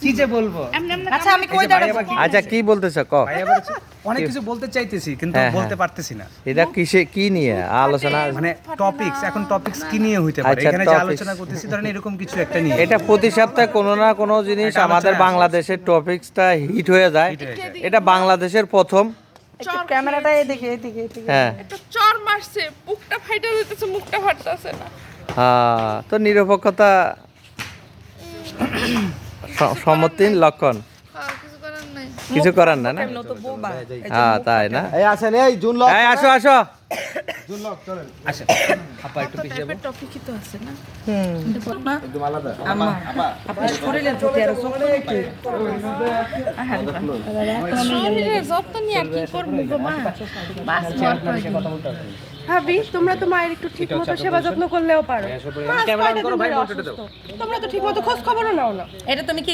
কি যে বলবো। আচ্ছা আমি কই দাঁড়াবো? আচ্ছা কি বলতেছো ক? ভাইয়া বলছে অনেক কিছু বলতে চাইতেছি কিন্তু হ্যাঁ, বলতে হ্যাঁ। পারতেছি না। এটা কি নিয়ে আলোচনা? মানে টপিকস, এখন টপিকস কি নিয়ে হইতে পারে? আচ্ছা, এখানে যে topics। আলোচনা করতেছি ধরেন এরকম কিছু একটা নিয়ে। এটা প্রতি সপ্তাহে কোনো না কোনো জিনিস একটা আমাদের আলোচনা বাংলাদেশের টপিকসটা হিট হয়ে যায়। Hit হয়ে যায়। এটা বাংলাদেশের প্রথম। একটু ক্যামেরাটা এদিকে এদিকে এদিকে। হ্যাঁ একটা চর মারছে, বুকটা ফাইটা যেতেছে, মুখটা ফাটতেছে না। হ্যাঁ, তো নিরপেক্ষতা সম্মতির লক্ষণ। কিছু করার নাই। কিছু করার না না? ও তো বোবা। হ্যাঁ তাই না? এই আসেন এই জুন লক এই আসো আসো। আচ্ছা আপা একটু পিছিয়ে যাবো। টপিকই তো আছে না। একদম আলাদা আম্মা আপনার শরীরের প্রতি আরো যত্ন নিতে। শরীরের যত্ন নিয়ে আর কি করবো গো মা? বাস মার পাই। ভাবি তোমরা তো মায়ের একটু ঠিক মতো সেবা যত্ন করলেও পারো। মা আজ কয়টা দিন ধরে অসুস্থ। তোমরা তো ঠিক মতো খোঁজ খবরও নাও না। এটা তুমি কি